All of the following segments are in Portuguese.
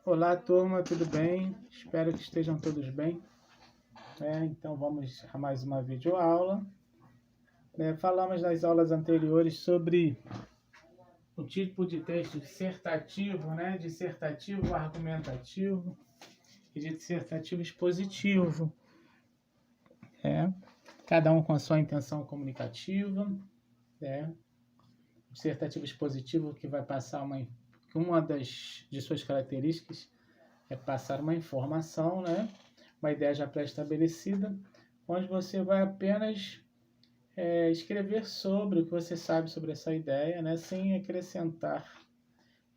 Olá, turma, tudo bem? Espero que estejam todos bem. Então vamos a mais uma videoaula. Falamos nas aulas anteriores sobre o tipo de texto dissertativo, dissertativo argumentativo e dissertativo expositivo. Cada um com a sua intenção comunicativa. Dissertativo expositivo que vai passar uma de suas características é passar uma informação, uma ideia já pré-estabelecida, onde você vai apenas escrever sobre o que você sabe sobre essa ideia, sem acrescentar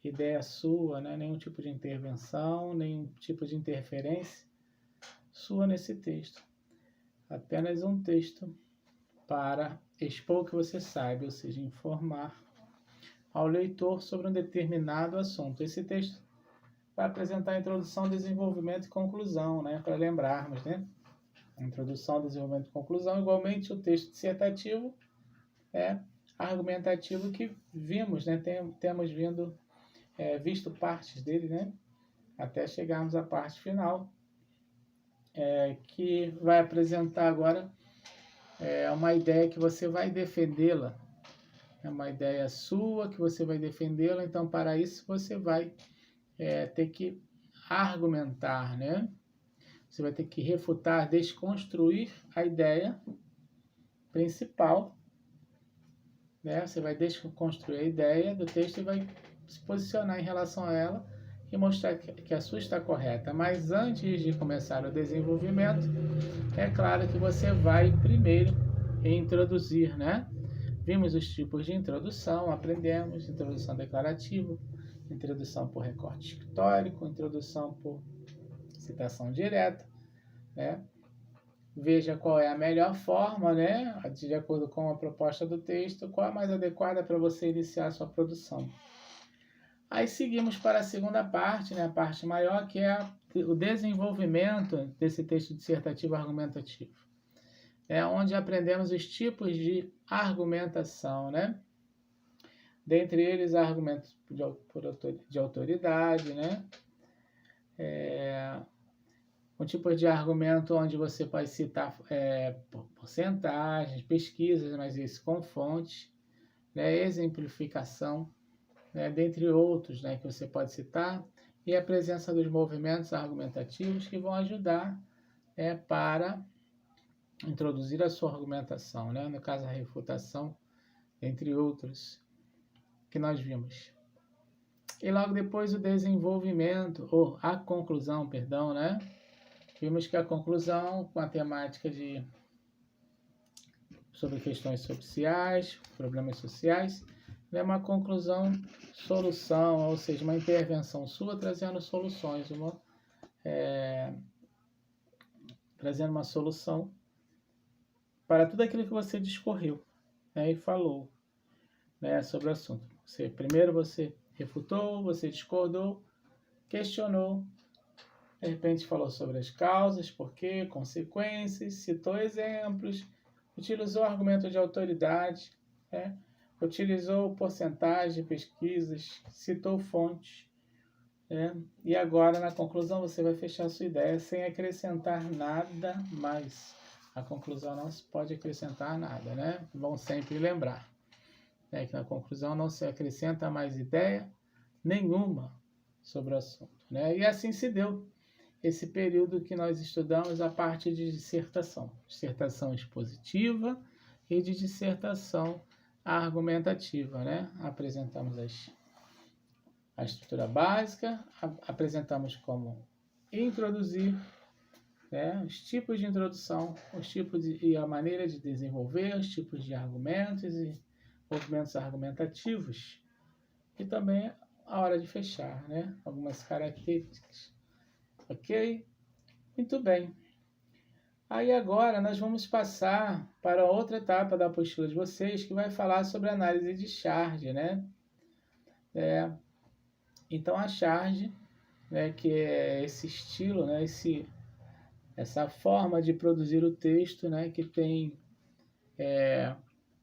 ideia sua, nenhum tipo de intervenção, nenhum tipo de interferência sua nesse texto. Apenas um texto para expor o que você sabe, ou seja, informar ao leitor sobre um determinado assunto. Esse texto vai apresentar a introdução, desenvolvimento e conclusão, para lembrarmos, Introdução, desenvolvimento e conclusão. Igualmente, o texto dissertativo é argumentativo que vimos, temos visto partes dele, até chegarmos à parte final, que vai apresentar agora uma ideia que você vai defendê-la. É uma ideia sua que você vai defendê-la, então para isso você vai ter que argumentar, Você vai ter que refutar, desconstruir a ideia principal, Você vai desconstruir a ideia do texto e vai se posicionar em relação a ela e mostrar que a sua está correta. Mas antes de começar o desenvolvimento, é claro que você vai primeiro introduzir, Vimos os tipos de introdução, aprendemos introdução declarativa, introdução por recorte histórico, introdução por citação direta, Veja qual é a melhor forma, de acordo com a proposta do texto, qual é a mais adequada para você iniciar a sua produção. Aí seguimos para a segunda parte, a parte maior, que é o desenvolvimento desse texto dissertativo argumentativo. É onde aprendemos os tipos de argumentação, Dentre eles, argumentos de autoridade, Um tipo de argumento onde você pode citar porcentagens, pesquisas, mas isso com fonte, exemplificação, dentre outros que você pode citar, e a presença dos movimentos argumentativos que vão ajudar para introduzir a sua argumentação, no caso a refutação, entre outros que nós vimos. E logo depois o desenvolvimento, ou a conclusão, perdão, Vimos que a conclusão, com a temática sobre questões sociais, problemas sociais, é uma conclusão-solução, ou seja, uma intervenção sua trazendo soluções, trazendo uma solução para tudo aquilo que você discorreu e falou sobre o assunto. Primeiro você refutou, você discordou, questionou, de repente falou sobre as causas, porquê, consequências, citou exemplos, utilizou argumento de autoridade, utilizou porcentagem de pesquisas, citou fontes. E agora, na conclusão, você vai fechar a sua ideia sem acrescentar nada mais. A conclusão não se pode acrescentar nada, Vão sempre lembrar que na conclusão não se acrescenta mais ideia nenhuma sobre o assunto. E assim se deu esse período que nós estudamos a parte de dissertação expositiva e de dissertação argumentativa, Apresentamos a estrutura básica, apresentamos como introduzir, os tipos de introdução, e a maneira de desenvolver, os tipos de argumentos e movimentos argumentativos, e também a hora de fechar, algumas características. Ok? Muito bem. Aí agora nós vamos passar para outra etapa da apostila de vocês, que vai falar sobre análise de charge, Então a charge, que é esse estilo, essa forma de produzir o texto, que tem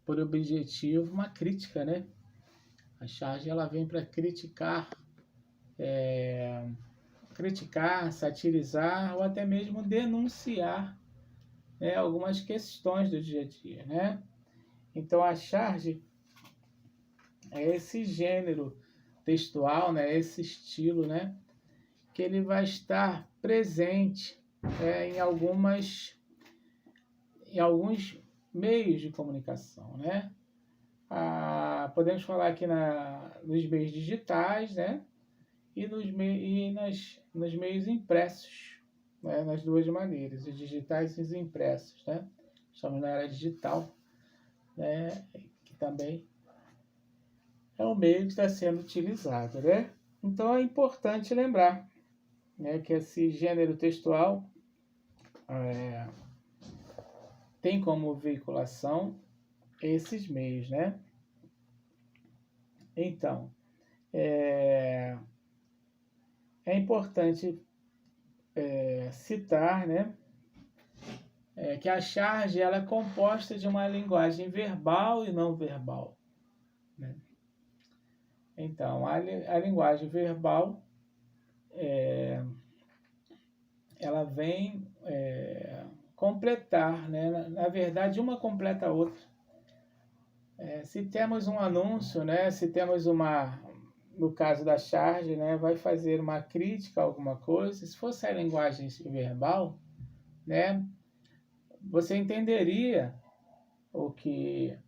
por objetivo uma crítica, A charge ela vem para criticar criticar, satirizar ou até mesmo denunciar, né, algumas questões do dia a dia, né? Então a charge é esse gênero textual, né, esse estilo, né, que ele vai estar presente em alguns meios de comunicação, né? Podemos falar aqui nos meios digitais, né? E nos meios impressos, né? Nas duas maneiras, os digitais e os impressos, né? Estamos na era digital, né? Que também é um meio que está sendo utilizado, né? Então é importante lembrar, né, que esse gênero textual tem como veiculação esses meios, né? Então, é importante citar, né, que a charge ela é composta de uma linguagem verbal e não verbal, né? Então, a linguagem verbal ela vem completar, né? Na verdade, uma completa a outra. Se temos um anúncio, né? Se temos no caso da charge, né? Vai fazer uma crítica a alguma coisa. Se fosse a linguagem verbal, né? Você entenderia o que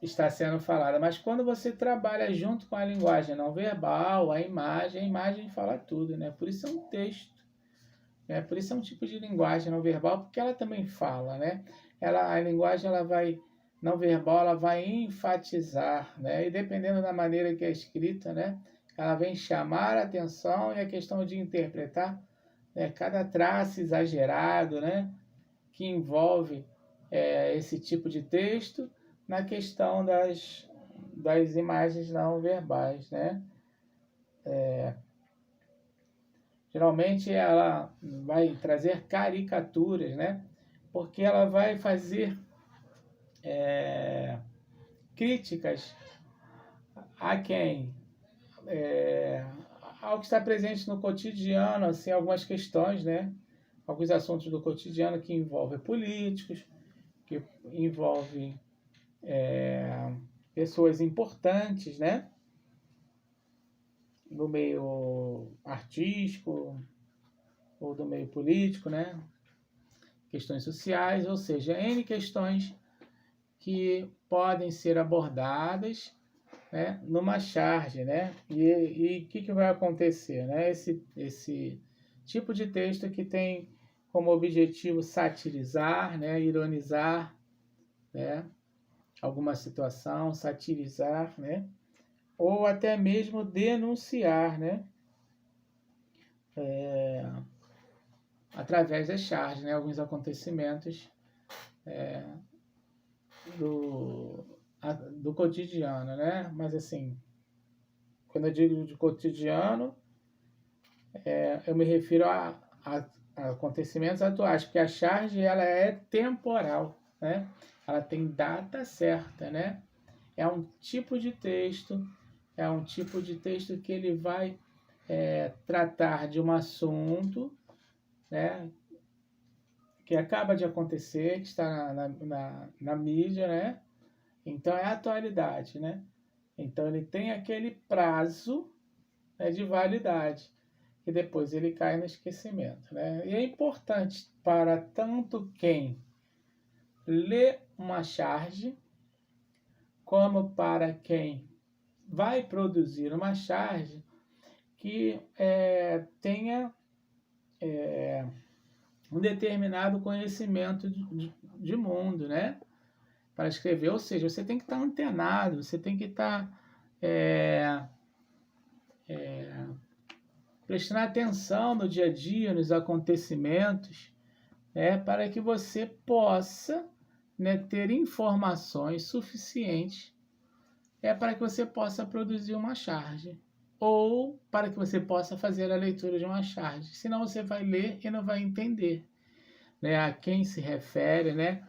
está sendo falado, mas quando você trabalha junto com a linguagem não verbal, a imagem fala tudo, né? Por isso é um texto, né? Por isso é um tipo de linguagem não verbal, porque ela também fala, né? A linguagem não verbal, ela vai enfatizar, né? E dependendo da maneira que é escrita, né? Ela vem chamar a atenção e a questão de interpretar, né, cada traço exagerado, né? Que envolve esse tipo de texto na questão das imagens não verbais, né? Geralmente ela vai trazer caricaturas, né? Porque ela vai fazer críticas a quem? Ao que está presente no cotidiano, assim, algumas questões, né? Alguns assuntos do cotidiano que envolvem políticos, que envolvem pessoas importantes, né? Do meio artístico ou do meio político, né? Questões sociais, ou seja, N questões que podem ser abordadas, né, numa charge, né? E o que vai acontecer, né? Esse tipo de texto que tem como objetivo satirizar, né, ironizar, né, alguma situação, satirizar, né, ou até mesmo denunciar, né, através das charges, né, alguns acontecimentos do cotidiano, né? Mas assim, quando eu digo de cotidiano, eu me refiro a acontecimentos atuais, porque a charge ela é temporal, né? Ela tem data certa, né? É um tipo de texto que ele vai tratar de um assunto, né? Que acaba de acontecer, que está na mídia, né? Então é a atualidade, né? Então ele tem aquele prazo, né, de validade, que depois ele cai no esquecimento, né? E é importante para tanto quem lê uma charge, como para quem vai produzir uma charge, que tenha um determinado conhecimento de mundo, né? Para escrever, ou seja, você tem que estar antenado, você tem que estar prestando atenção no dia a dia, nos acontecimentos, para que você possa, né, ter informações suficientes para que você possa produzir uma charge, ou para que você possa fazer a leitura de uma charge. Senão você vai ler e não vai entender, né, a quem se refere, né,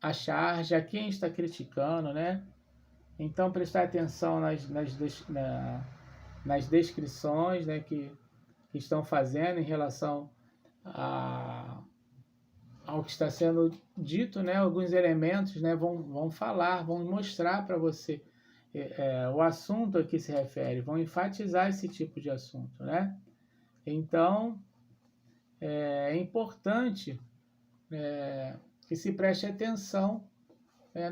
a charge, a quem está criticando, né? Então prestar atenção nas descrições, né, que estão fazendo em relação ao que está sendo dito, né, alguns elementos, né, vão falar, vão mostrar para você o assunto a que se refere, vão enfatizar esse tipo de assunto, né? Então, é importante que se preste atenção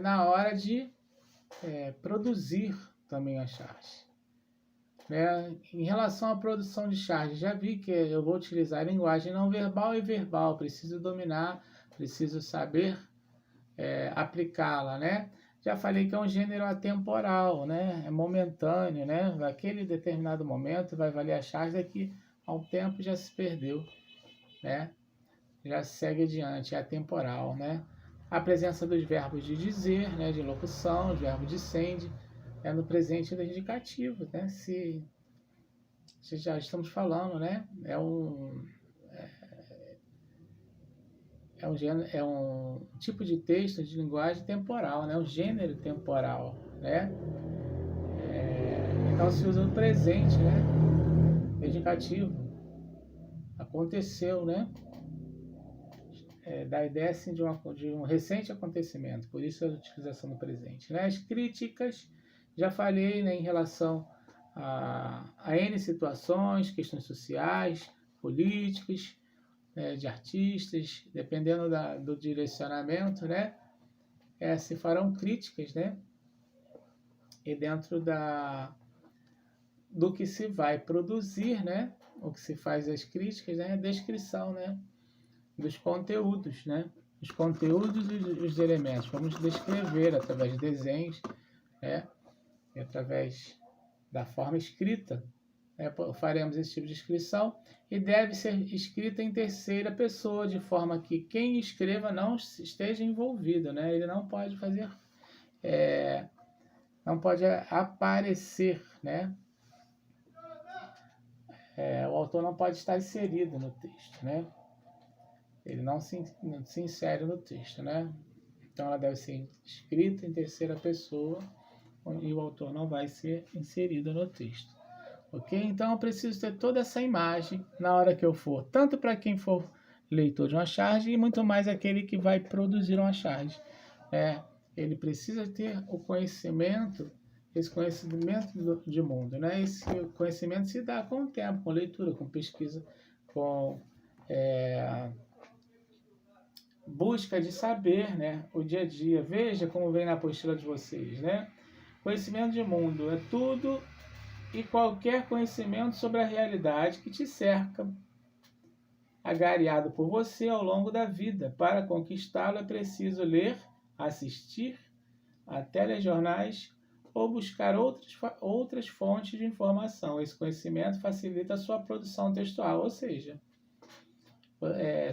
na hora de produzir também a charge. Em relação à produção de charge, já vi que eu vou utilizar linguagem não verbal e verbal, preciso dominar, preciso saber aplicá-la, né? Já falei que é um gênero atemporal, né? É momentâneo, né? Naquele determinado momento vai valer a charge, daqui a um tempo já se perdeu, né? Já segue adiante, é atemporal, né? A presença dos verbos de dizer, né? De locução, os verbos de sende, no presente do indicativo, né? Se já estamos falando, né? É um tipo de texto de linguagem temporal, né? Um gênero temporal, né? Então se usa no presente, né? Indicativo. Aconteceu, né? Dá a ideia assim, de um recente acontecimento, por isso a utilização do presente, né? As críticas, já falei, né, em relação a N situações, questões sociais, políticas, de artistas, dependendo do direcionamento, né? Se farão críticas, né? E dentro do que se vai produzir, né? O que se faz as críticas, né? A descrição, né? Dos conteúdos, né? Os conteúdos e os elementos. Vamos descrever através de desenhos, né? E através da forma escrita, faremos esse tipo de descrição, e deve ser escrita em terceira pessoa, de forma que quem escreva não esteja envolvido, né? Ele não pode fazer, não pode aparecer, né? O autor não pode estar inserido no texto, né? Ele não se insere no texto, né? Então ela deve ser escrita em terceira pessoa e o autor não vai ser inserido no texto. Ok? Então eu preciso ter toda essa imagem na hora que eu for, tanto para quem for leitor de uma charge e muito mais aquele que vai produzir uma charge. Ele precisa ter o conhecimento, esse conhecimento de mundo, né? Esse conhecimento se dá com o tempo, com leitura, com pesquisa, com busca de saber, né? O dia a dia. Veja como vem na apostila de vocês, né? Conhecimento de mundo é tudo e qualquer conhecimento sobre a realidade que te cerca, agariado por você ao longo da vida. Para conquistá-lo é preciso ler, assistir a telejornais ou buscar outras fontes de informação. Esse conhecimento facilita a sua produção textual, ou seja,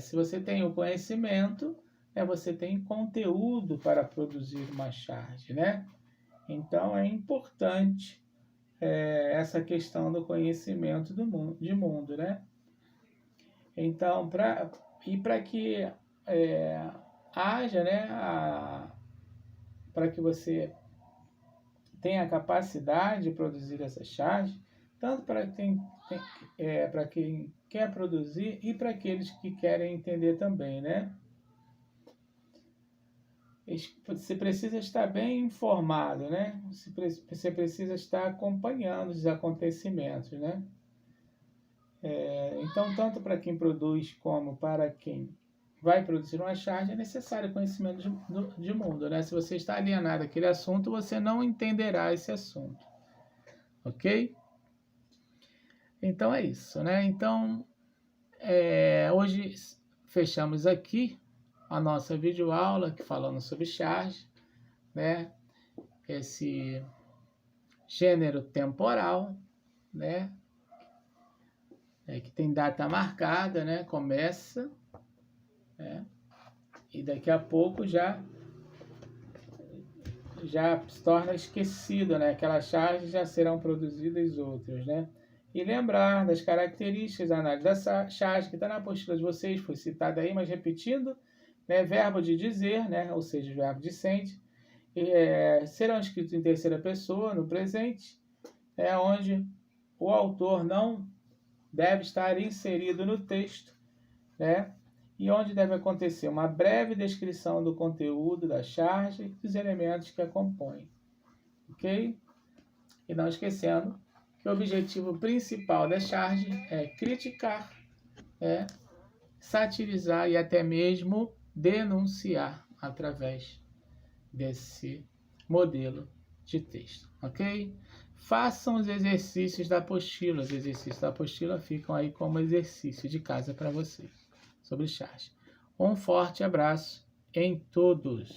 se você tem o conhecimento, você tem conteúdo para produzir uma charge, né? Então é importante essa questão do conhecimento de mundo, né? Então, para que haja, né, para que você tenha a capacidade de produzir essa charge, tanto para quem quer produzir e para aqueles que querem entender também, né? Você precisa estar bem informado, né? Você precisa estar acompanhando os acontecimentos, né? Então, tanto para quem produz como para quem vai produzir uma charge, é necessário conhecimento de mundo, né? Se você está alienado àquele assunto, você não entenderá esse assunto, ok? Então é isso, né? Então, hoje fechamos aqui a nossa videoaula falando sobre charge, né? Esse gênero temporal, né? Que tem data marcada, né? Começa, e daqui a pouco já se torna esquecido, né? Aquelas charges já serão produzidas outras, né? E lembrar das características da análise da charge, que está na apostila de vocês, foi citada aí, mas repetindo, né? Verbo de dizer, né? Ou seja, verbo de sente, serão escritos em terceira pessoa, no presente, onde o autor não deve estar inserido no texto, né? E onde deve acontecer uma breve descrição do conteúdo da charge e dos elementos que a compõem, ok? E não esquecendo que o objetivo principal da charge é criticar, satirizar e até mesmo denunciar através desse modelo de texto, ok? Façam os exercícios da apostila. Os exercícios da apostila ficam aí como exercício de casa para vocês sobre charge. Um forte abraço em todos.